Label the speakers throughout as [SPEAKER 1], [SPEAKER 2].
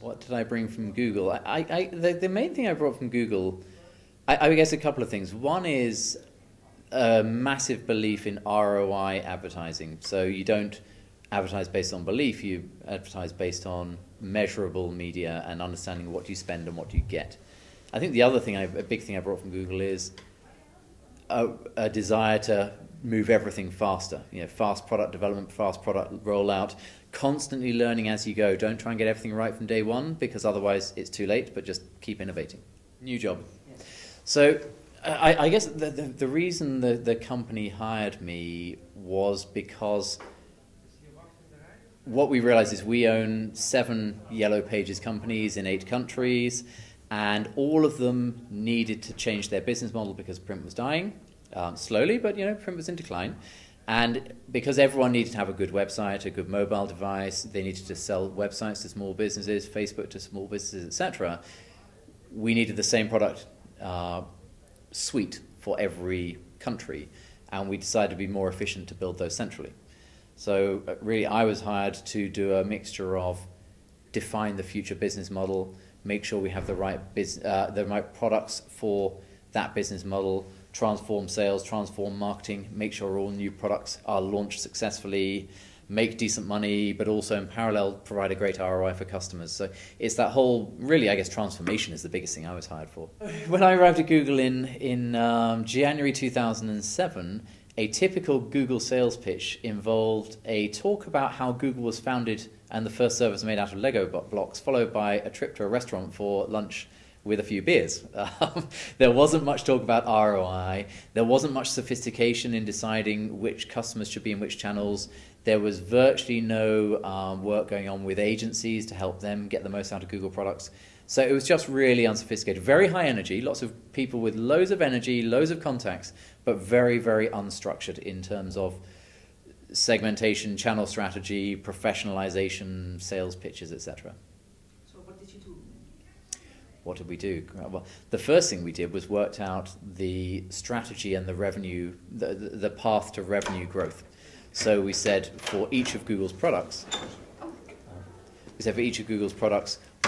[SPEAKER 1] What did I bring from Google? The main thing I brought from Google, I guess a couple of things. One is a massive belief in ROI advertising. So you don't advertise based on belief, you advertise based on measurable media and understanding what you spend and what you get. I think the other thing, a big thing I brought from Google is a desire to move everything faster. You know, fast product development, fast product rollout, constantly learning as you go. Don't try and get everything right from day one because otherwise it's too late, but just keep innovating. New job. Yeah. So I guess the reason the company hired me was because what we realized is we own 7 Yellow Pages companies in 8 countries, and all of them needed to change their business model because print was dying, slowly, but print was in decline. And because everyone needed to have a good website, a good mobile device, they needed to sell websites to small businesses, Facebook to small businesses, etc. We needed the same product suite for every country, and we decided to be more efficient to build those centrally. So really I was hired to do a mixture of define the future business model, make sure we have the right products for that business model, transform sales, transform marketing, make sure all new products are launched successfully, make decent money, but also in parallel provide a great ROI for customers. So it's that whole, really, I guess transformation is the biggest thing I was hired for. When I arrived at Google in January 2007, a typical Google sales pitch involved a talk about how Google was founded and the first servers made out of Lego blocks, followed by a trip to a restaurant for lunch with a few beers. There wasn't much talk about ROI. There wasn't much sophistication in deciding which customers should be in which channels. There was virtually no work going on with agencies to help them get the most out of Google products. So it was just really unsophisticated, very high energy, lots of people with loads of energy, loads of contacts, but very, very unstructured in terms of segmentation, channel strategy, professionalization, sales pitches, etc.
[SPEAKER 2] So what did you do?
[SPEAKER 1] What did we do? Well, the first thing we did was worked out the strategy and the revenue, the path to revenue growth. So we said for each of Google's products,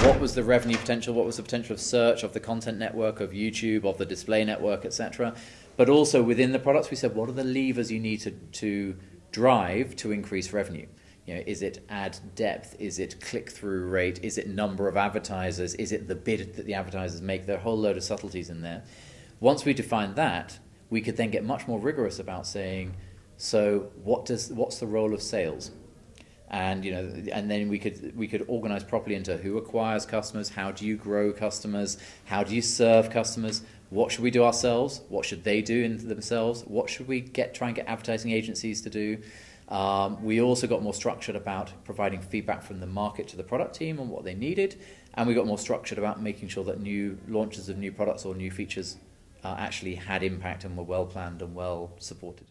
[SPEAKER 1] what was the revenue potential, what was the potential of search, of the content network, of YouTube, of the display network, etc. But also within the products, we said, what are the levers you need to drive to increase revenue? Is it ad depth? Is it click-through rate? Is it number of advertisers? Is it the bid that the advertisers make? There are a whole load of subtleties in there. Once we defined that, we could then get much more rigorous about saying, so what's the role of sales? And and then we could organize properly into who acquires customers, how do you grow customers, how do you serve customers, what should we do ourselves, what should they do in themselves, what should we try and get advertising agencies to do. We also got more structured about providing feedback from the market to the product team on what they needed, and we got more structured about making sure that new launches of new products or new features actually had impact and were well planned and well supported.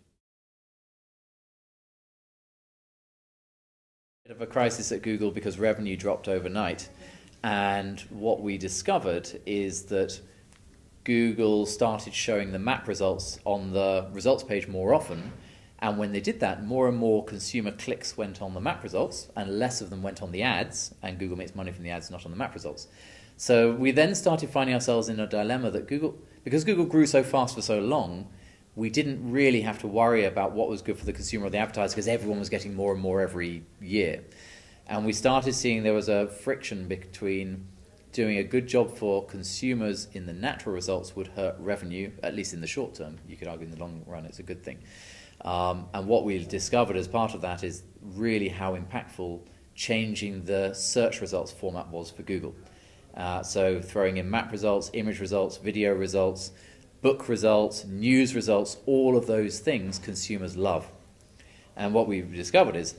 [SPEAKER 1] Of a crisis at Google because revenue dropped overnight, and what we discovered is that Google started showing the map results on the results page more often, and when they did that, more and more consumer clicks went on the map results and less of them went on the ads, and Google makes money from the ads, not on the map results. So we then started finding ourselves in a dilemma that because Google grew so fast for so long, we didn't really have to worry about what was good for the consumer or the advertiser because everyone was getting more and more every year. And we started seeing there was a friction between doing a good job for consumers in the natural results would hurt revenue, at least in the short term. You could argue in the long run it's a good thing. And what we discovered as part of that is really how impactful changing the search results format was for Google. So throwing in map results, image results, video results, book results, news results, all of those things consumers love. And what we've discovered is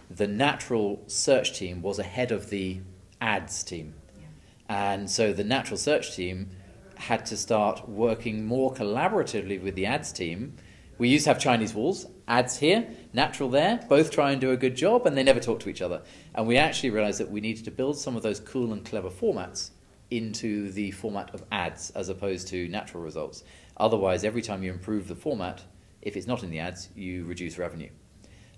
[SPEAKER 1] the natural search team was ahead of the ads team. Yeah. And so the natural search team had to start working more collaboratively with the ads team. We used to have Chinese walls, ads here, natural there, both try and do a good job, and they never talk to each other. And we actually realized that we needed to build some of those cool and clever formats into the format of ads as opposed to natural results. Otherwise, every time you improve the format, if it's not in the ads, you reduce revenue.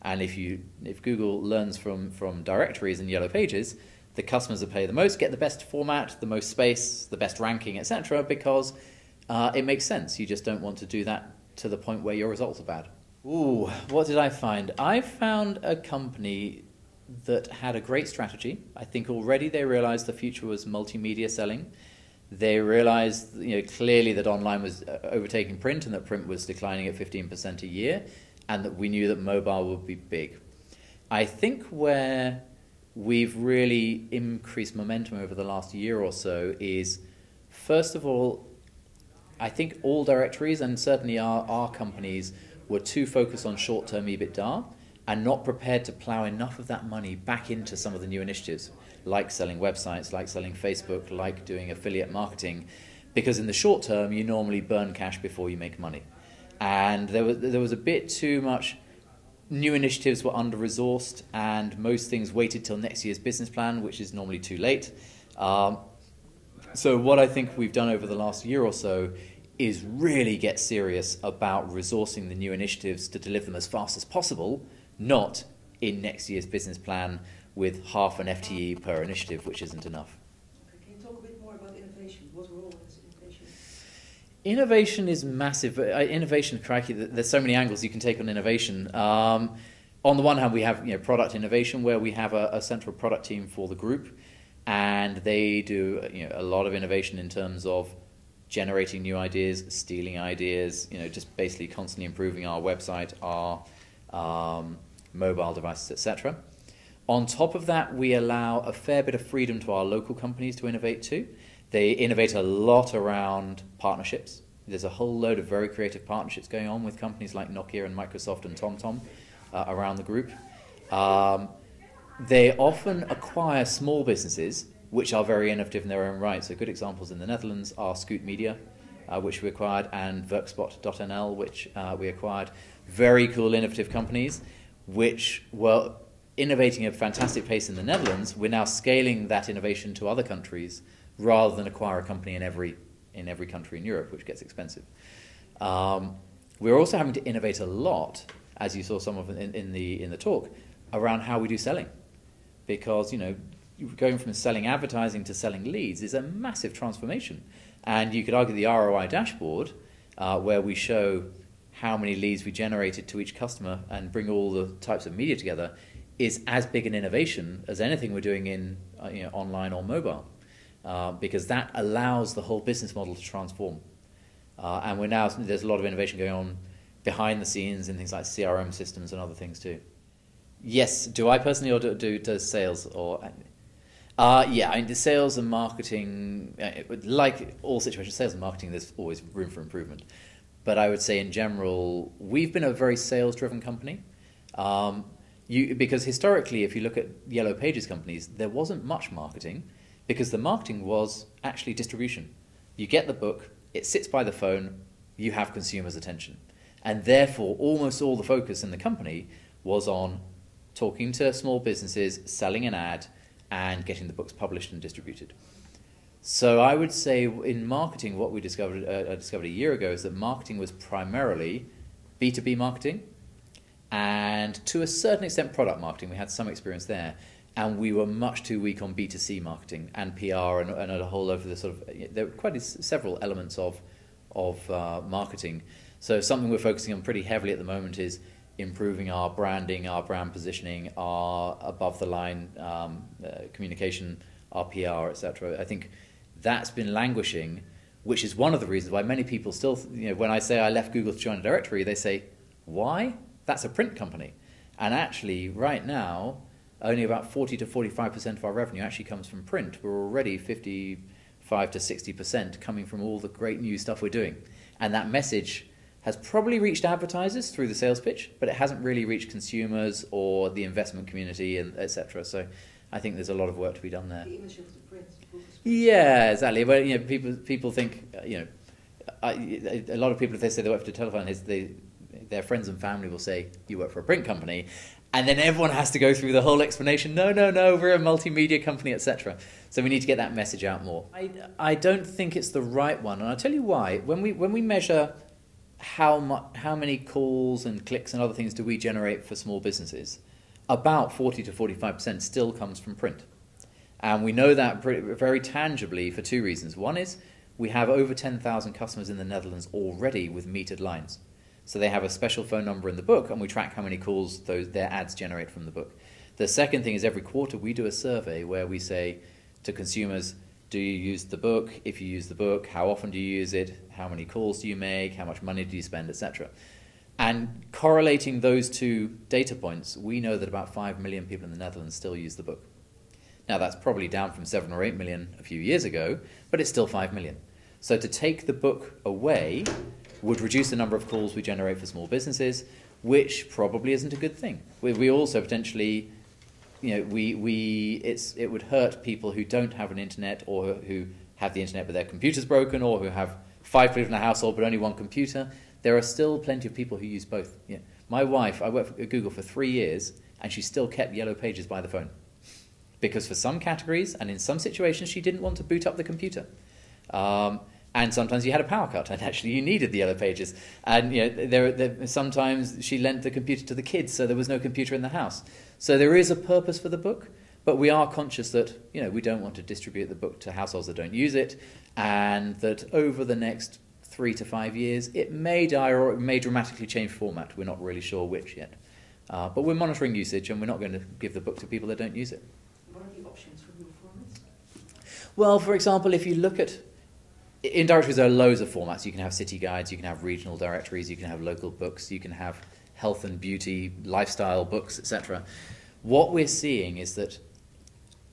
[SPEAKER 1] And if Google learns from directories and Yellow Pages, the customers that pay the most get the best format, the most space, the best ranking, etc., because it makes sense. You just don't want to do that to the point where your results are bad. Ooh, what did I find? I found a company that had a great strategy. I think already they realized the future was multimedia selling. They realized, clearly that online was overtaking print and that print was declining at 15% a year, and that we knew that mobile would be big. I think where we've really increased momentum over the last year or so is, first of all, I think all directories, and certainly our companies, were too focused on short-term EBITDA and not prepared to plow enough of that money back into some of the new initiatives, like selling websites, like selling Facebook, like doing affiliate marketing, because in the short term, you normally burn cash before you make money. And there was a bit too much. New initiatives were under-resourced, and most things waited till next year's business plan, which is normally too late. So what I think we've done over the last year or so is really get serious about resourcing the new initiatives to deliver them as fast as possible, not in next year's business plan with half an FTE per initiative, which isn't enough.
[SPEAKER 2] Okay, can you talk a bit more about innovation? What role is innovation?
[SPEAKER 1] Innovation is massive. Innovation, crikey, there's so many angles you can take on innovation. On the one hand, we have product innovation, where we have a central product team for the group, and they do a lot of innovation in terms of generating new ideas, stealing ideas, just basically constantly improving our website, our mobile devices, etc. On top of that, we allow a fair bit of freedom to our local companies to innovate too. They innovate a lot around partnerships. There's a whole load of very creative partnerships going on with companies like Nokia and Microsoft and TomTom around the group. They often acquire small businesses which are very innovative in their own right. So good examples in the Netherlands are Scoot Media, which we acquired, and Werkspot.nl, which we acquired. Very cool, innovative companies, which were innovating at a fantastic pace in the Netherlands. We're now scaling that innovation to other countries rather than acquire a company in every country in Europe, which gets expensive. We're also having to innovate a lot, as you saw some of in the talk, around how we do selling, because going from selling advertising to selling leads is a massive transformation. And you could argue the ROI dashboard, where we show how many leads we generated to each customer and bring all the types of media together, is as big an innovation as anything we're doing in online or mobile, because that allows the whole business model to transform. And there's a lot of innovation going on behind the scenes in things like CRM systems and other things too. Yes, do I personally, or does sales? The sales and marketing, like all situations, sales and marketing, there's always room for improvement. But I would say in general, we've been a very sales-driven company. Because historically, if you look at Yellow Pages companies, there wasn't much marketing, because the marketing was actually distribution. You get the book, it sits by the phone, you have consumers' attention. And therefore, almost all the focus in the company was on talking to small businesses, selling an ad, and getting the books published and distributed. So I would say in marketing, what we discovered a year ago is that marketing was primarily B2B marketing, and to a certain extent product marketing. We had some experience there, and we were much too weak on B2C marketing and PR and a whole lot of the there were quite several elements of marketing. So something we're focusing on pretty heavily at the moment is improving our branding, our brand positioning, our above-the-line communication, our PR, etc. I think that's been languishing, which is one of the reasons why many people still, when I say I left Google to join a directory, they say, why? That's a print company. And actually, right now, only about 40 to 45% of our revenue actually comes from print. We're already 55 to 60% coming from all the great new stuff we're doing. And that message has probably reached advertisers through the sales pitch, but it hasn't really reached consumers or the investment community, and etc. So I think there's a lot of work to be done there.
[SPEAKER 2] The image of the print.
[SPEAKER 1] Yeah, exactly. But people think a lot of people, if they say they work for the telephone, their friends and family will say, you work for a print company, and then everyone has to go through the whole explanation. No, we're a multimedia company, etc. So we need to get that message out more. I don't think it's the right one, and I'll tell you why. When we measure how many calls and clicks and other things do we generate for small businesses, about 40 to 45% still comes from print. And we know that very tangibly for two reasons. One is we have over 10,000 customers in the Netherlands already with metered lines. So they have a special phone number in the book, and we track how many calls their ads generate from the book. The second thing is every quarter we do a survey where we say to consumers, do you use the book? If you use the book, how often do you use it? How many calls do you make? How much money do you spend, etc.? And correlating those two data points, we know that about 5 million people in the Netherlands still use the book. Now, that's probably down from 7 or 8 million a few years ago, but it's still 5 million. So to take the book away would reduce the number of calls we generate for small businesses, which probably isn't a good thing. We also potentially, it would hurt people who don't have an internet, or who have the internet but their computer's broken, or who have 5 people in a household but only one computer. There are still plenty of people who use both. My wife, I worked for Google for 3 years, and she still kept Yellow Pages by the phone. Because for some categories and in some situations, she didn't want to boot up the computer. And sometimes you had a power cut, and actually you needed the Yellow Pages. And sometimes she lent the computer to the kids, so there was no computer in the house. So there is a purpose for the book, but we are conscious that we don't want to distribute the book to households that don't use it, and that over the next 3 to 5 years it may die, or it may dramatically change format. We're not really sure which yet. But we're monitoring usage, and we're not going to give the book to people that don't use it.
[SPEAKER 2] What are the options for new formats?
[SPEAKER 1] Well, for example, if you look at, in directories there are loads of formats. You can have city guides, you can have regional directories, you can have local books, you can have health and beauty, lifestyle books, etc. What we're seeing is that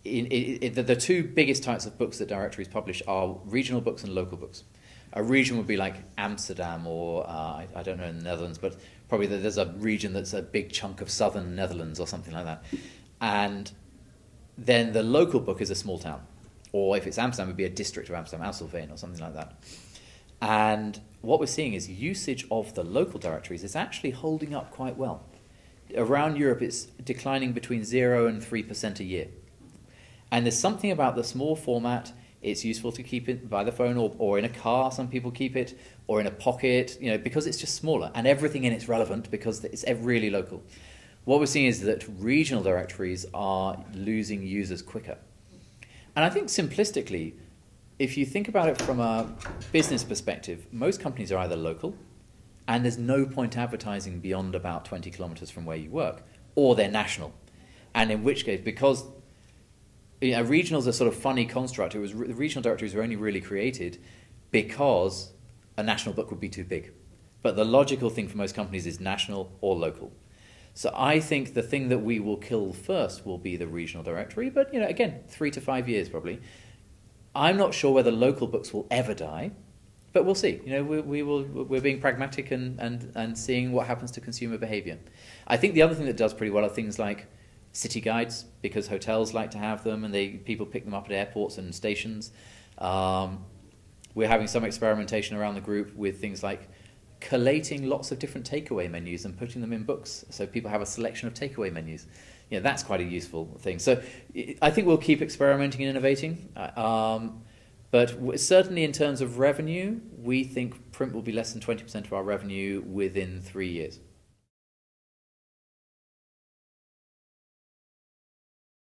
[SPEAKER 1] the two biggest types of books that directories publish are regional books and local books. A region would be like Amsterdam, or I don't know in the Netherlands, but probably there's a region that's a big chunk of southern Netherlands or something like that. And then the local book is a small town. Or if it's Amsterdam, it would be a district of Amsterdam, Amstelveen or something like that. And what we're seeing is usage of the local directories is actually holding up quite well. Around Europe, it's declining between 0 and 3% a year. And there's something about the small format. It's useful to keep it by the phone, or in a car, some people keep it, or in a pocket, because it's just smaller. And everything in it's relevant because it's really local. What we're seeing is that regional directories are losing users quicker. And I think simplistically, if you think about it from a business perspective, most companies are either local, and there's no point advertising beyond about 20 kilometers from where you work, or they're national. And in which case, because regional is a sort of funny construct, the regional directories were only really created because a national book would be too big. But the logical thing for most companies is national or local. So I think the thing that we will kill first will be the regional directory, but again, 3 to 5 years probably. I'm not sure whether local books will ever die, but we'll see. We're being pragmatic and seeing what happens to consumer behavior. I think the other thing that does pretty well are things like city guides, because hotels like to have them, and people pick them up at airports and stations. We're having some experimentation around the group with things like collating lots of different takeaway menus and putting them in books, so people have a selection of takeaway menus. That's quite a useful thing. So I think we'll keep experimenting and innovating, but certainly in terms of revenue, we think print will be less than 20% of our revenue within 3 years.